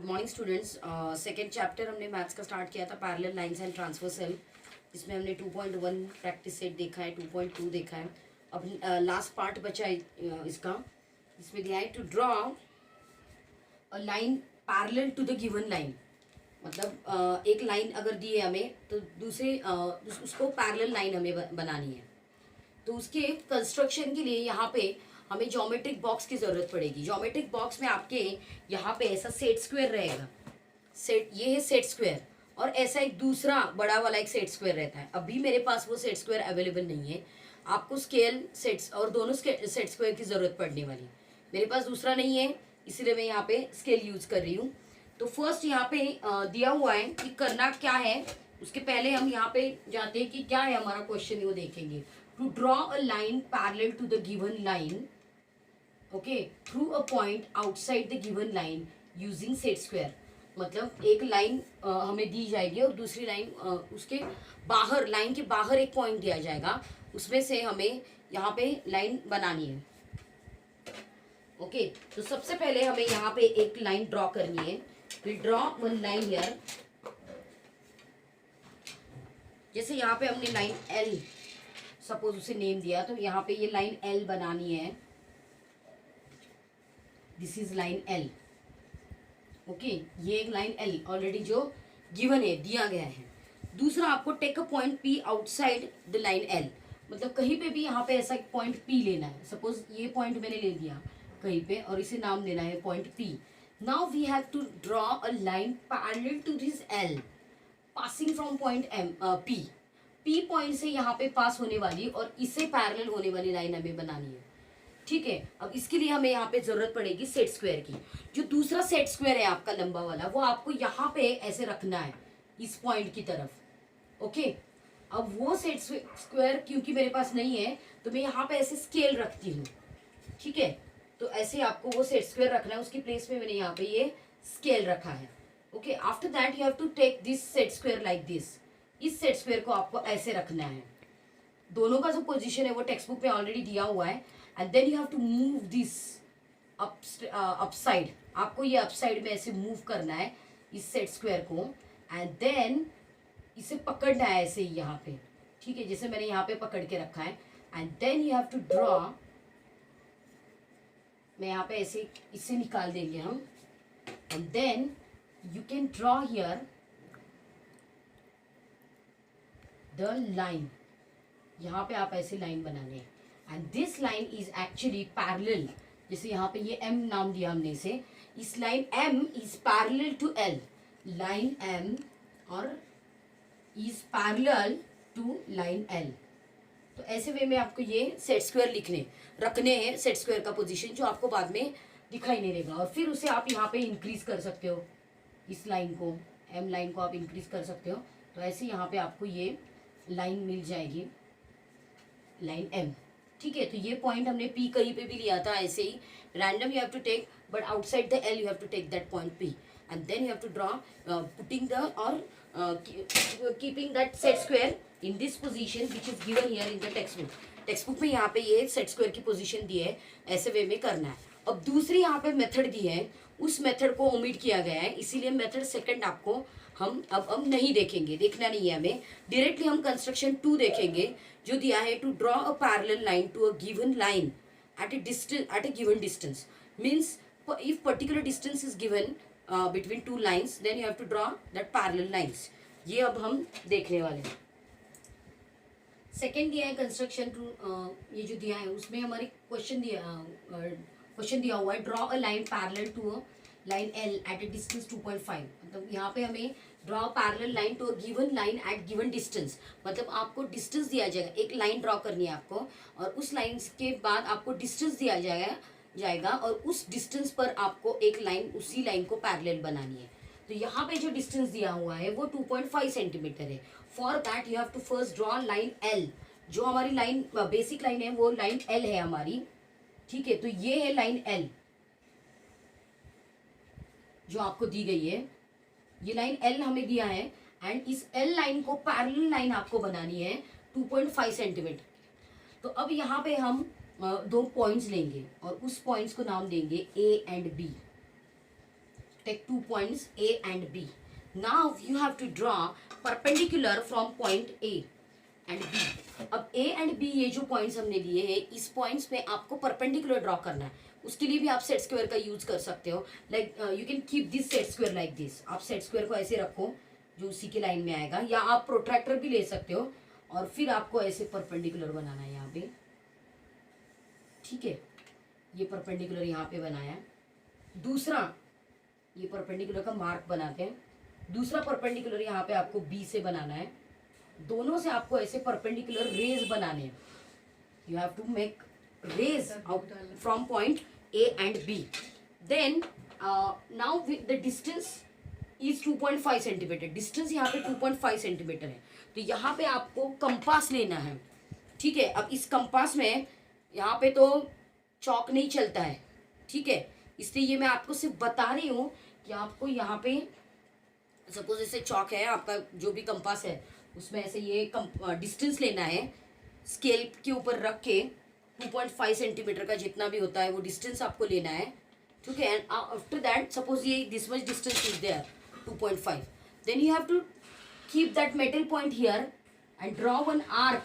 Good morning students. Second chapter हमने maths का start किया था, पैरेलल लाइंस एंड ट्रांसवर्सल। इसमें हमने 2.1 प्रैक्टिस सेट देखा है, 2.2 देखा है। अब लास्ट पार्ट बचा है इसका। इसमें दिया है to draw a line parallel to the given line. मतलब एक लाइन अगर दी है हमें तो दूसरे उसको पैरेलल लाइन हमें बनानी है। तो उसके कंस्ट्रक्शन के लिए यहाँ पे हमें ज्योमेट्रिक बॉक्स की ज़रूरत पड़ेगी। ज्योमेट्रिक बॉक्स में आपके यहाँ पे ऐसा सेट स्क्वायर रहेगा। सेट ये है सेट स्क्वायर, और ऐसा एक दूसरा बड़ा वाला एक सेट स्क्वायर रहता है। अभी मेरे पास वो सेट स्क्वायर अवेलेबल नहीं है। आपको स्केल सेट्स और दोनों सेट स्क्वायर की ज़रूरत पड़ने वाली। मेरे पास दूसरा नहीं है, इसीलिए मैं यहाँ पे स्केल यूज कर रही हूँ। तो फर्स्ट यहाँ पे दिया हुआ है कि करना क्या है। उसके पहले हम यहाँ पे जाते हैं कि क्या है हमारा क्वेश्चन, वो देखेंगे। To draw a line parallel to the given line, okay, through a point outside the given line using set square. मतलब एक लाइन हमें दी जाएगी और दूसरी लाइन उसके बाहर, लाइन के बाहर एक पॉइंट दिया जाएगा, उसमें से हमें यहाँ पे लाइन बनानी है। ओके, तो सबसे पहले हमें यहाँ पे एक लाइन ड्रॉ करनी है। Will draw one line here. जैसे यहाँ पे हमने लाइन एल सपोज उसे नेम दिया, तो यहाँ पे ये लाइन एल बनानी है। This is line L. Okay, ये एक लाइन एल ऑलरेडी जो गिवन है, दिया गया है। दूसरा, आपको take a point P outside the line L. मतलब कहीं पे भी यहाँ पे ऐसा एक पॉइंट पी लेना है। सपोज ये पॉइंट मैंने ले लिया कहीं पे और इसे नाम देना है point P. Now we have to draw a line parallel to this L passing from point M P. P point से यहाँ पे पास होने वाली और इससे पैरेलल होने वाली लाइन हमें बनानी है। ठीक है, अब इसके लिए हमें यहाँ पे जरूरत पड़ेगी सेट स्क्वायर की। जो दूसरा सेट स्क्वायर है आपका लंबा वाला, वो आपको यहाँ पे ऐसे रखना है इस पॉइंट की तरफ। ओके, अब वो सेट स्क्वायर क्योंकि मेरे पास नहीं है, तो मैं यहाँ पे ऐसे स्केल रखती हूँ। ठीक है, तो ऐसे आपको वो सेट स्क्वायर रखना है। उसकी प्लेस में मैंने यहाँ पे ये स्केल रखा है। Okay, after that you have to take this set square like this. इस सेट स्क्वायर को आपको ऐसे रखना है। दोनों का जो पोजीशन है वो टेक्स्ट बुक में ऑलरेडी दिया हुआ है। And then you have to move this upside. आपको ये अपसाइड में ऐसे मूव करना है इस सेट स्क्वायर को, एंड देन इसे पकड़ना है ऐसे ही यहाँ पे। ठीक है, जैसे मैंने यहाँ पे पकड़ के रखा है। And then you have to draw. मैं यहाँ पे ऐसे इससे निकाल देंगे हम। And then you can draw here the line. यहाँ पे आप ऐसे लाइन बनाने हैं। And this line is actually parallel. जैसे यहाँ पे ये M नाम दिया हमने इसे। इस line M is parallel to L। Line M और is parallel to line L। तो ऐसे वे में आपको ये सेट स्क्वायर रखने हैं, सेट स्क्वायर का पोजीशन, जो आपको बाद में दिखाई नहीं देगा। और फिर उसे आप यहाँ पे इंक्रीज कर सकते हो। इस लाइन को, M लाइन को आप इंक्रीज कर सकते हो। तो ऐसे यहाँ पे आपको ये लाइन मिल जाएगी, लाइन M। ठीक है, तो ये पॉइंट हमने P कहीं पे भी लिया था ऐसे ही random. You have to take, but outside the L you have to take that point P, and then you have to draw putting the और keeping that set square in this position which is given here in the text book. Text book में यहाँ पे ये set square की position दी है, ऐसे वे में करना है। अब दूसरी यहाँ पे मेथड दी है, उस मेथड को ओमिट किया गया है, इसीलिए मेथड सेकंड आपको हम अब नहीं देखेंगे, देखना नहीं है हमें। डायरेक्टली हम कंस्ट्रक्शन 2 देखेंगे, जो दिया है to draw a parallel line to a given line at a given distance। means if particular distance is given between two lines, then you have to draw that parallel lines। ये अब हम देखने वाले हैं। सेकेंड दिया है construction 2, ये जो दिया है उसमें हमारे क्वेश्चन दिया हुआ है draw a line parallel to a line L at a distance 2.5। मतलब यहाँ पे हमें draw parallel line to a given line at given distance. मतलब आपको डिस्टेंस दिया जाएगा, एक लाइन ड्रॉ करनी है आपको, और उस लाइन के बाद आपको डिस्टेंस दिया जाएगा और उस डिस्टेंस पर आपको एक लाइन, उसी लाइन को पैरेलल बनानी है। तो यहाँ पे जो डिस्टेंस दिया हुआ है वो 2.5 सेंटीमीटर है। For that you have to first draw line L। जो हमारी लाइन बेसिक लाइन है वो लाइन L है हमारी। ठीक है, तो ये है लाइन L जो आपको दी गई है। ये लाइन L हमें दिया है, एंड इस L लाइन को पैरेलल लाइन आपको बनानी है 2.5 सेंटीमीटर। तो अब यहाँ पे हम 2 पॉइंट्स लेंगे और उस पॉइंट्स को नाम देंगे A and B। take 2 points A and B. Now you have to draw perpendicular from point A and B. अब A and B ये जो पॉइंट्स हमने दिए हैं, इस पॉइंट्स पे आपको परपेंडिकुलर ड्रॉ करना है. उसके लिए भी आप सेट स्क्वायर का यूज कर सकते हो. Like you can keep this set square like this. आप सेट स्क्वायर को ऐसे रखो जो उसी के लाइन में आएगा, या आप प्रोट्रैक्टर भी ले सकते हो और फिर आपको ऐसे परपेंडिकुलर बनाना है यहाँ पे. ठीक है, ये परपेंडिकुलर यहाँ पे बनाया है. दूसरा ये परपेंडिकुलर का मार्क बनाते हैं. दूसरा परपेंडिकुलर यहाँ पे आपको बी से बनाना है. दोनों से आपको ऐसे परपेंडिकुलर रेज बनाने हैं. You have to make rays out from point A and B. Then now the distance is 2.5 centimeter. Distance यहाँ पे 2.5 सेंटीमीटर है. तो यहाँ पे आपको कंपास लेना है. ठीक है, अब इस कंपास में यहाँ पे तो चौक नहीं चलता है. ठीक है, इसलिए ये मैं आपको सिर्फ बता रही हूँ कि आपको यहाँ पे सपोज ऐसे चौक है आपका, जो भी कंपास है उसमें ऐसे ये डिस्टेंस लेना है. स्केल के ऊपर रख के 2.5 सेंटीमीटर का जितना भी होता है वो डिस्टेंस आपको लेना है. ठीक है, एंड आफ्टर दैट सपोज ये this much distance is there 2.5. Then you have to keep that metal point here and draw one arc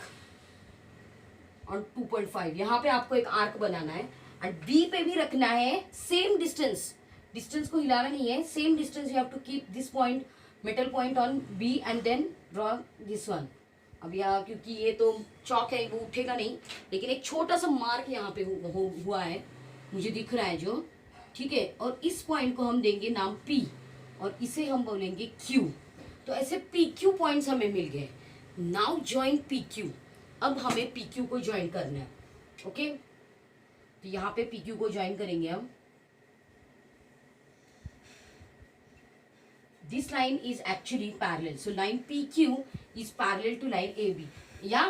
on 2.5. यहाँ पे आपको एक आर्क बनाना है एंड बी पे भी रखना है सेम डिस्टेंस. डिस्टेंस को हिलाना नहीं है, same distance you have to keep this point metal point on B and then draw this one. अब यहाँ क्योंकि ये तो चौक है वो उठेगा नहीं, लेकिन एक छोटा सा मार्क यहाँ पे हुआ है मुझे दिख रहा है जो. ठीक है, और इस पॉइंट को हम देंगे नाम P और इसे हम बोलेंगे Q. तो ऐसे PQ पॉइंट्स हमें मिल गए. Now join PQ. अब हमें PQ को ज्वाइन करना है. ओके, तो यहाँ पे PQ को ज्वाइन करेंगे हम. This line is actually parallel. So line PQ is parallel to line AB या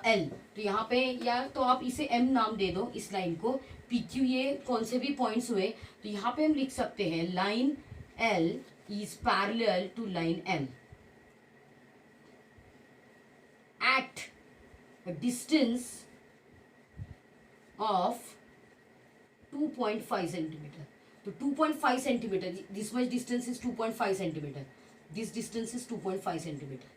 L. तो यहाँ पे या तो आप इसे M नाम दे दो इस लाइन को. PQ ये कौन से भी पॉइंट्स हुए, तो यहाँ पे हम लिख सकते हैं line L is parallel to line M at a distance of 2.5 centimetre. तो 2.5 centimetre, this much distance is 2.5 centimetre, this distance is 2.5 centimetre.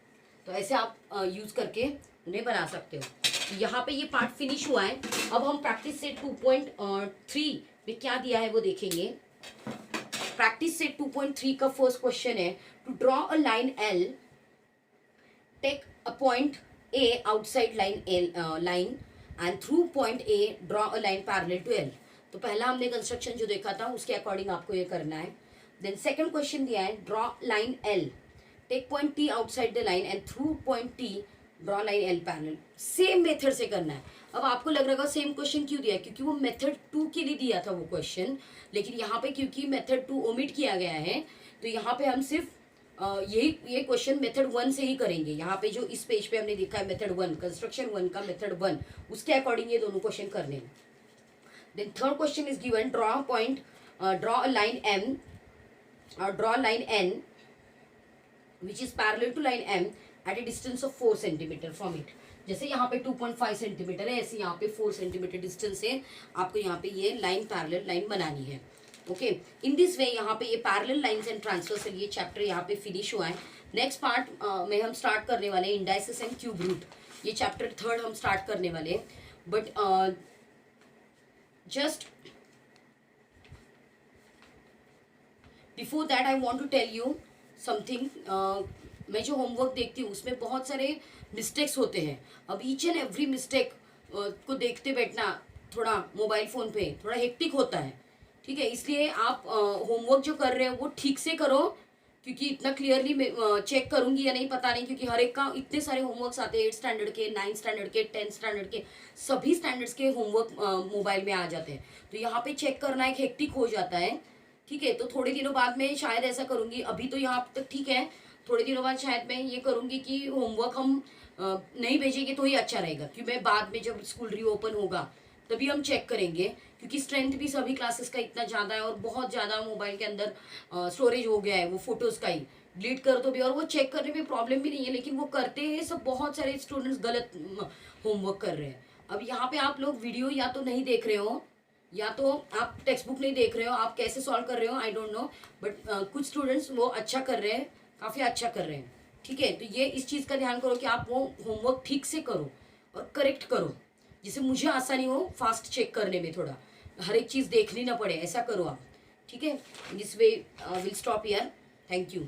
तो ऐसे आप यूज करके उन्हें बना सकते हो. तो यहाँ पे ये पार्ट फिनिश हुआ है. अब हम प्रैक्टिस सेट 2.3 में क्या दिया है वो देखेंगे. प्रैक्टिस सेट 2.3 का फर्स्ट क्वेश्चन है to draw a line L, take a point A outside line and through point A draw a line parallel to L. तो पहला हमने कंस्ट्रक्शन जो देखा था उसके अकॉर्डिंग आपको ये करना है. देन सेकंड क्वेश्चन दिया है draw line L, take point T outside the line and through point T draw line L parallel. Same method से करना है. अब आपको लग रहा होगा सेम क्वेश्चन क्यों दिया है, क्योंकि वो मेथड 2 के लिए दिया था वो क्वेश्चन, लेकिन यहाँ पे क्योंकि मेथड 2 ओमिट किया गया है तो यहाँ पे हम सिर्फ ये क्वेश्चन मेथड 1 से ही करेंगे. यहाँ पे जो इस पेज पे हमने देखा है मेथड 1, कंस्ट्रक्शन 1 का मेथड 1, उसके अकॉर्डिंग ये दोनों क्वेश्चन करने हैं. Then third question is given, draw a point, draw a line M, draw a line N which is parallel to line M at a distance of 4 centimeter from it. जैसे यहाँ पे 2.5 centimeter है, ऐसे यहाँ पे 4 centimetre distance है. आपको यहाँ पे ये लाइन पैरेलल लाइन बनानी है. ओके, इन दिस वे यहाँ पे ये पैरेलल लाइंस एंड ट्रांसवर्सल ये चैप्टर यहाँ पे फिनिश हुआ है. नेक्स्ट पार्ट में हम स्टार्ट करने वाले हैं इंडाइसिस एंड क्यूब रूट. ये चैप्टर 3 हम स्टार्ट करने वाले हैं. But just before that I want to tell you something. मैं जो होमवर्क देखती हूँ उसमें बहुत सारे मिस्टेक्स होते हैं. अब ईच एंड एवरी मिस्टेक को देखते बैठना थोड़ा मोबाइल फ़ोन पे थोड़ा हेक्टिक होता है. ठीक है, इसलिए आप होमवर्क जो कर रहे हो वो ठीक से करो, क्योंकि इतना क्लियरली चेक करूंगी या नहीं पता नहीं, क्योंकि हर एक का इतने सारे होमवर्क्स आते हैं. 8 स्टैंडर्ड के, 9 स्टैंडर्ड के, 10 स्टैंडर्ड के, सभी स्टैंडर्ड्स के होमवर्क मोबाइल में आ जाते हैं. तो यहाँ पे चेक करना एक हेक्टिक हो जाता है. ठीक है, तो थोड़े दिनों बाद में शायद ऐसा करूँगी. अभी तो यहाँ तक ठीक है, थोड़े दिनों बाद शायद मैं ये करूँगी कि होमवर्क हम नहीं भेजेंगे तो ही अच्छा रहेगा, क्योंकि मैं बाद में जब स्कूल रीओपन होगा तभी हम चेक करेंगे, क्योंकि स्ट्रेंथ भी सभी क्लासेस का इतना ज़्यादा है और बहुत ज़्यादा मोबाइल के अंदर स्टोरेज हो गया है वो फोटोज़ का ही. डिलीट कर दो भी और वो चेक करने में प्रॉब्लम भी नहीं है, लेकिन वो करते हैं सब. बहुत सारे स्टूडेंट्स गलत होमवर्क कर रहे हैं. अब यहाँ पे आप लोग वीडियो या तो नहीं देख रहे हो या तो आप टेक्स्ट बुक नहीं देख रहे हो, आप कैसे सॉल्व कर रहे हो आई डोंट नो, बट कुछ स्टूडेंट्स वो अच्छा कर रहे हैं, काफ़ी अच्छा कर रहे हैं। ठीक है, तो ये इस चीज़ का ध्यान करो कि आप वो होमवर्क ठीक से करो और करेक्ट करो, जिससे मुझे आसानी हो फास्ट चेक करने में, थोड़ा हर एक चीज़ देखनी ना पड़े, ऐसा करो आप। ठीक है, this way will stop here. Thank you.